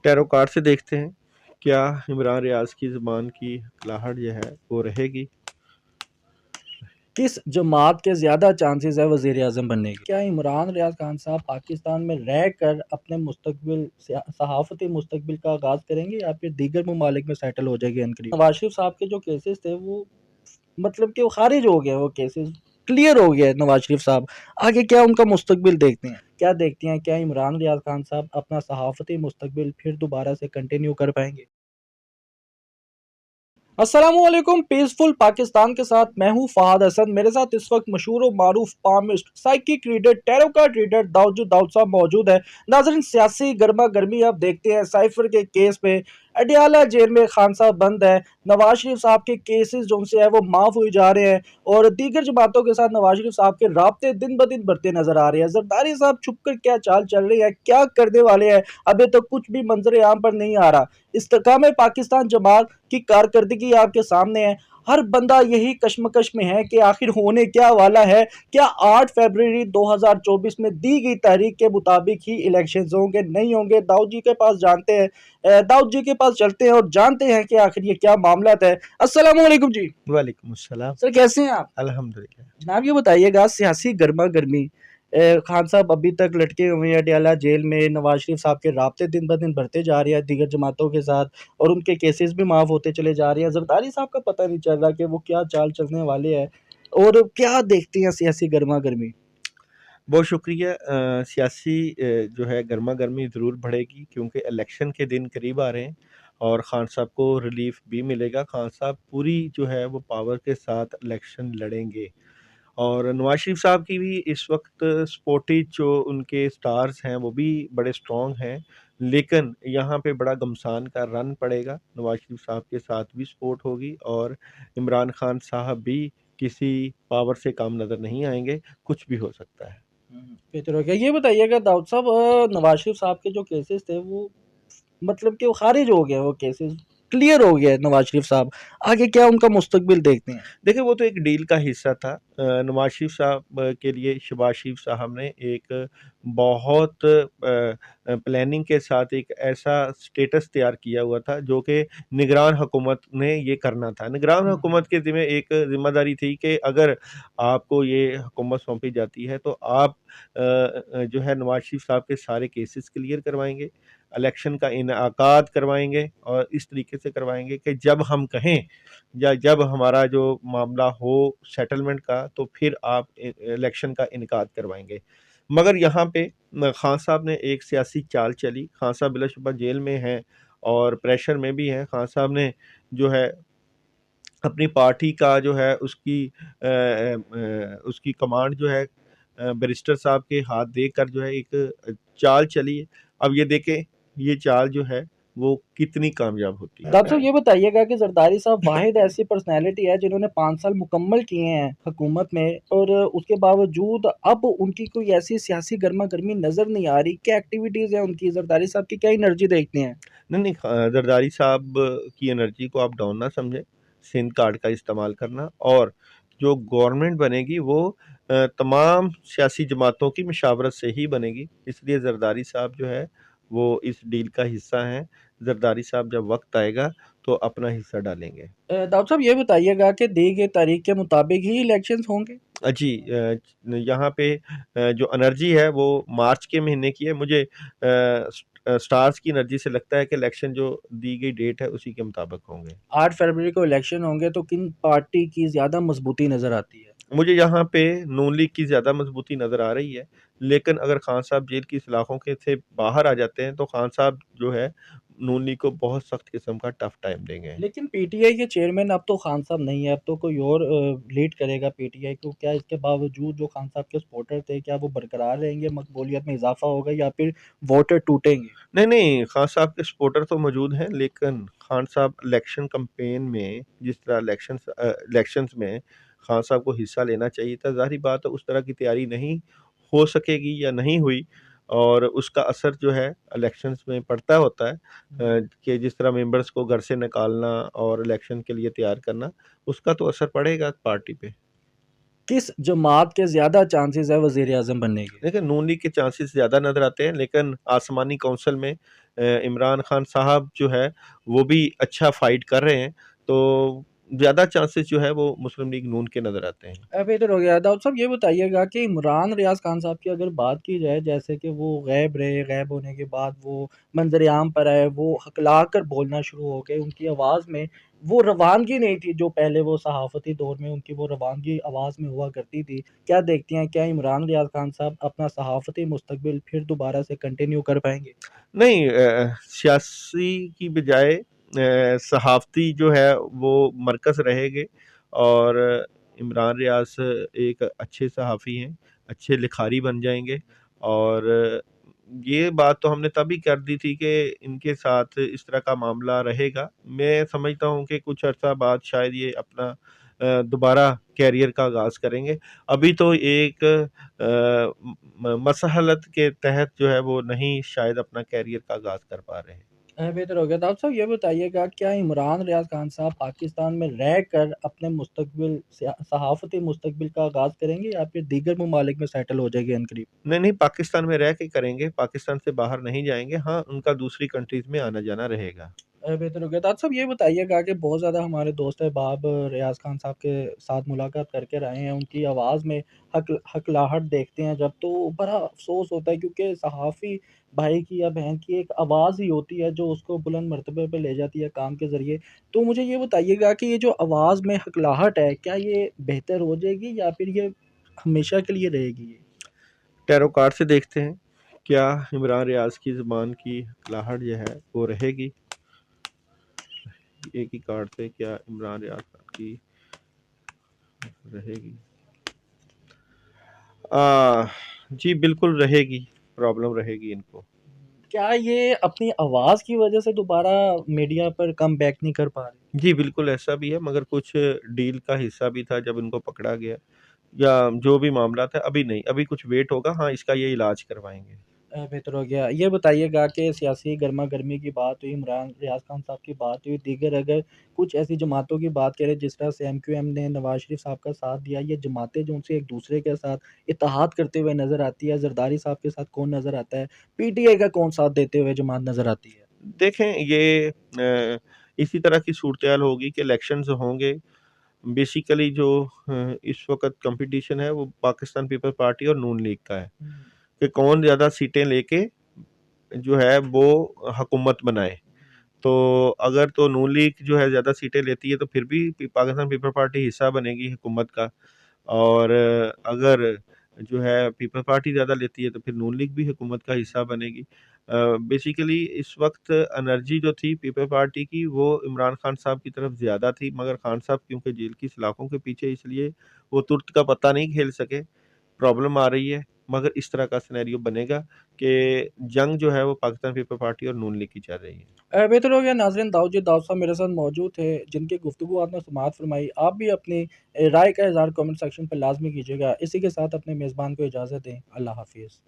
Tarot card से देखते हैं क्या इमरान रियाज की ज़ुबान की कहलाहट जो है वो रहेगी। किस जमात के ज़्यादा चांसेस है वज़ीर आज़म बनने के? क्या इमरान रियाज खान साहब पाकिस्तान में रह कर अपने मुस्तकबिल सहाफ़ती मुस्तकबिल का आगाज़ करेंगे या फिर दीगर ममालिक में सेटल हो जाएगी अनकरीब? नवाज शरीफ साहब के जो केसेस थे वो मतलब कि वो खारिज हो गए, वो केसेस क्लियर हो गया है। नवाज शरीफ साहब आगे क्या उनका मुस्तकबिल देखते हैं, क्या देखते हैं, क्या इमरान रियाज खान साहब अपना सहाफ़ती मुस्तकबिल फिर दोबारा से कंटिन्यू कर पाएंगे? अस्सलामुअलैकुम। पीसफुल पाकिस्तान के साथ मैं हूं फहाद हसन। मेरे साथ इस वक्त मशहूर और मारूफ palmist psychic reader tarot card reader Dawood साहब मौजूद है। नाज़रीन, सियासी गर्मा गर्मी अब देखते हैं साइफर के केस पे। अडियाला जेल में खान साहब बंद है। नवाज शरीफ साहब के केसेस जो उनसे है वो माफ हुए जा रहे हैं और दीगर जमातों के साथ नवाज शरीफ साहब के राब्ते दिन ब दिन बढ़ते नजर आ रहे हैं। जरदारी साहब छुप कर क्या चाल चल रही है, क्या करने वाले हैं, अभी तक कुछ भी मंजर आम पर नहीं आ रहा। इस्तेकाम पाकिस्तान जमात की कारकर्दगी आपके सामने है। हर बंदा यही कश्मकश में है कि आखिर होने क्या वाला है। क्या 8 फरवरी 2024 में दी गई तारीख के मुताबिक ही इलेक्शन होंगे, नहीं होंगे? दाऊद जी के पास जानते हैं, दाऊद जी के पास चलते हैं और जानते हैं कि आखिर ये क्या मामला है। अस्सलाम वालेकुम जी। वालेकुम अस्सलाम। सर, कैसे हैं आप? अल्हम्दुलिल्लाह। जनाब, ये बताइएगा, सियासी गर्मा गर्मी, खान साहब अभी तक लटके हुए हैं अडयाला जेल में। नवाज शरीफ साहब के राब्ते दिन ब दिन बढ़ते जा रहे हैं दीगर जमातों के साथ और उनके केसेस भी माफ होते चले जा रहे हैं। जरदारी साहब का पता नहीं चल रहा कि वो क्या चाल चलने वाले हैं और क्या देखते हैं सियासी गर्मा गर्मी। बहुत शुक्रिया। सियासी जो है गर्मा गर्मी ज़रूर बढ़ेगी क्योंकि इलेक्शन के दिन करीब आ रहे हैं और ख़ान साहब को रिलीफ भी मिलेगा। ख़ान साहब पूरी जो है वो पावर के साथ इलेक्शन लड़ेंगे और नवाज शरीफ साहब की भी इस वक्त सपोर्टिव जो उनके स्टार्स हैं वो भी बड़े स्ट्रॉन्ग हैं, लेकिन यहाँ पे बड़ा घमसान का रन पड़ेगा। नवाज शरीफ साहब के साथ भी सपोर्ट होगी और इमरान खान साहब भी किसी पावर से काम नज़र नहीं आएंगे। कुछ भी हो सकता है। बेहतर हो गया। ये बताइएगा दाऊद साहब, नवाज शरीफ साहब के जो केसेस थे वो मतलब कि वो खारिज हो गए, वो केसेस क्लियर हो गया है। नवाज शरीफ साहब आगे क्या उनका मुस्तकबिल देखते हैं? देखिए वो तो एक डील का हिस्सा था। नवाज शरीफ साहब के लिए शहबाज शरीफ साहब ने एक बहुत प्लानिंग के साथ एक ऐसा स्टेटस तैयार किया हुआ था जो कि निगरान हुकूमत ने ये करना था। निगरान हुकूमत के ज़िम्मे एक ज़िम्मेदारी थी कि अगर आपको ये हुकूमत सौंपी जाती है तो आप जो है नवाज शरीफ साहब के सारे केसेस क्लियर करवाएंगे, इलेक्शन का इनेकाद करवाएंगे और इस तरीके से करवाएंगे कि जब हम कहें या जब हमारा जो मामला हो सेटलमेंट का तो फिर आप इलेक्शन का इनकाद करवाएंगे। मगर यहाँ पे खान साहब ने एक सियासी चाल चली। खान साहब बिलाशुबा जेल में हैं और प्रेशर में भी हैं। खान साहब ने जो है अपनी पार्टी का जो है उसकी कमांड जो है बैरिस्टर साहब के हाथ देकर जो है एक चाल चली है। अब ये देखें ये चाल जो है वो कितनी कामयाब होती है। डॉक्टर साहब, ये बताइएगा कि जरदारी साहब वाहिद ऐसी पर्सनैलिटी है जिन्होंने 5 साल मुकम्मल किए हैं हुकूमत में और उसके बावजूद अब उनकी कोई ऐसी सियासी गर्मा गर्मी नज़र नहीं आ रही। क्या एक्टिविटीज़ है उनकी? जरदारी साहब की क्या एनर्जी देखते हैं? नहीं, नहीं, ज़रदारी साहब की एनर्जी को आप डाउन ना समझें। सिंध कार्ड का इस्तेमाल करना और जो गवर्नमेंट बनेगी वो तमाम सियासी जमातों की मशावरत से ही बनेगी। इसलिए ज़रदारी साहब जो है वो इस डील का हिस्सा हैं। ज़रदारी साहब जब वक़्त आएगा तो अपना हिस्सा डालेंगे। डॉक्टर साहब, ये बताइएगा कि दी गई तारीख के मुताबिक ही इलेक्शंस होंगे? जी, यहाँ पे जो एनर्जी है वो मार्च के महीने की है। मुझे स्टार्स की एनर्जी से लगता है कि इलेक्शन जो दी गई डेट है उसी के मुताबिक होंगे। 8 फरवरी को इलेक्शन होंगे तो किन पार्टी की ज़्यादा मजबूती नज़र आती है? मुझे यहाँ पे नून लीग की ज़्यादा मजबूती नज़र आ रही है, लेकिन अगर खान साहब जेल की सलाखों के से बाहर आ जाते हैं तो खान साहब जो है नून लीग को बहुत सख्त किस्म का टफ टाइम देंगे। लेकिन पीटीआई के चेयरमैन अब तो खान साहब नहीं है, अब तो कोई और लीड करेगा पीटीआई को। क्या इसके बावजूद जो खान साहब के सपोर्टर थे क्या वो बरकरार रहेंगे, मकबूलियत में इजाफा होगा या फिर वोटर टूटेंगे? नहीं, नहीं, खान साहब के सपोर्टर तो मौजूद हैं, लेकिन खान साहब इलेक्शन कैंपेन में जिस तरह इलेक्शंस में खान साहब को हिस्सा लेना चाहिए था, ज़ाहिर-सी बात है उस तरह की तैयारी नहीं हो सकेगी या नहीं हुई और उसका असर जो है इलेक्शंस में पड़ता होता है, कि जिस तरह मेंबर्स को घर से निकालना और इलेक्शन के लिए तैयार करना, उसका तो असर पड़ेगा पार्टी पे। किस जमात के ज़्यादा चांसेस है वजीर आजम बनने के? देखिए नून लीग के चांसेस ज़्यादा नज़र आते हैं, लेकिन आसमानी कौंसल में इमरान खान साहब जो है वो भी अच्छा फाइट कर रहे हैं, तो ज़्यादा चांसेस जो है वो मुस्लिम लीग नून के नज़र आते हैं। बेहतर हो गया। दाऊद साहब ये बताइएगा कि इमरान रियाज़ खान साहब की अगर बात की जाए, जैसे कि वो गैब रहे, गैब होने के बाद वो मंज़र-ए-आम पर आए, वो हकला कर बोलना शुरू हो गए, उनकी आवाज़ में वो रवानगी नहीं थी जो पहले वो सहाफ़ती दौर में उनकी वो रवानगी आवाज़ में हुआ करती थी। क्या देखती हैं, क्या इमरान रियाज़ खान साहब अपना सहाफ़ती मुस्तक़बिल फिर दोबारा से कंटिन्यू कर पाएँगे? नहीं, सियासी की बजाय सहाफ़ती जो है वो मरकज़ रहेंगे, और इमरान रियाज़ एक अच्छे सहाफ़ी हैं, अच्छे लिखारी बन जाएँगे। और ये बात तो हमने तभी कर दी थी कि इनके साथ इस तरह का मामला रहेगा। मैं समझता हूँ कि कुछ अर्सा बाद शायद ये अपना दोबारा करियर का आगाज़ करेंगे। अभी तो एक मसहलत के तहत जो है वो नहीं शायद अपना करियर का आगाज़ कर पा रहे हैं। बेहतर हो गया। तो आप साहब ये बताइएगा, क्या इमरान रियाज़ खान साहब पाकिस्तान में रहकर अपने मुस्तक़बिल सहाफ़ती मुस्तक़बिल का आगाज़ करेंगे या फिर दीगर ममालिक में सेटल हो जाएँगे अनकरीब? नहीं, नहीं, पाकिस्तान में रह के करेंगे, पाकिस्तान से बाहर नहीं जाएँगे। हाँ, उनका दूसरी कंट्रीज़ में आना-जाना रहेगा। बेहतर हो गया। तो आप साहब ये बताइएगा कि बहुत ज़्यादा हमारे दोस्त अहबाब रियाज़ खान साहब के साथ मुलाकात करके रहे हैं, उनकी आवाज़ में हकलाहट देखते हैं जब, तो बड़ा अफ़सोस होता है, क्योंकि सहाफ़ी भाई की या बहन की एक आवाज़ ही होती है जो उसको बुलंद मर्तबे पे ले जाती है काम के ज़रिए। तो मुझे ये बताइएगा कि ये जो आवाज़ में हकलाहट है, क्या ये बेहतर हो जाएगी या फिर ये हमेशा के लिए रहेगी ये? टैरो कार्ड से देखते हैं, क्या इमरान रियाज़ की ज़ुबान की हकलाहट जो है वो रहेगी? एक ही कार्ड से क्या इमरान रियाज़ खान की रहेगी? जी बिल्कुल रहेगी, प्रॉब्लम रहेगी इनको। क्या ये अपनी आवाज़ की वज़ह से दोबारा मीडिया पर कमबैक नहीं कर पा रहे? जी, बिल्कुल ऐसा भी है, मगर कुछ डील का हिस्सा भी था जब इनको पकड़ा गया, या जो भी मामला था, अभी नहीं, अभी कुछ वेट होगा। हाँ, इसका ये इलाज करवाएँगे। बेहतर हो गया। ये बताइएगा कि सियासी गरमा-गर्मी की बात हुई, इमरान रियाज़ खान साहब की बात हुई, दीगर अगर कुछ ऐसी जमातों की बात करें जिस तरह से एमक्यूएम ने नवाज़ शरीफ साहब का साथ दिया, ये जमातें जो उनसे एक-दूसरे के साथ इत्तेहाद करते हुए नज़र आती है, ज़रदारी साहब के साथ कौन नज़र आता है? पीटीआई का कौन साथ देते हुए जमात नज़र आती है? देखें, ये इसी तरह की सूरत-ए-हाल होगी कि इलेक्शंस होंगे। बेसिकली जो इस वक़्त कॉम्पिटिशन है वो पाकिस्तान पीपल्स पार्टी और नून लीग का है, हुँ। कि कौन ज़्यादा सीटें लेके जो है वो हुकूमत बनाए। तो अगर तो नून लीग जो है ज़्यादा सीटें लेती है तो फिर भी पाकिस्तान पीपल्स पार्टी हिस्सा बनेगी हुकूमत का। और अगर जो है पीपल्स पार्टी ज़्यादा लेती है तो फिर नून लीग भी हुकूमत का हिस्सा बनेगी। बेसिकली इस वक़्त एनर्जी जो थी पीपल्स पार्टी की वो इमरान खान साहब की तरफ ज़्यादा थी, मगर खान साहब क्योंकि जेल की सलाखों के पीछे, इसलिए वो तुर्क का पत्ता नहीं खेल सके। प्रॉब्लम आ रही है, मगर इस तरह का सिनेरियो बनेगा कि जंग जो है वो पाकिस्तान पीपल्स पार्टी और नून लीग की चल रही है। बेहतर हो गया। नाज़रीन, दाऊद साहब मेरे साथ मौजूद थे, जिनकी गुफ्तगू आपने समाअत फ़रमाई। आप भी अपनी राय का इज़हार कमेंट सेक्शन पे लाज़मी कीजिएगा। इसी के साथ अपने मेज़बान को इजाज़त दें। अल्लाह हाफ़िज़।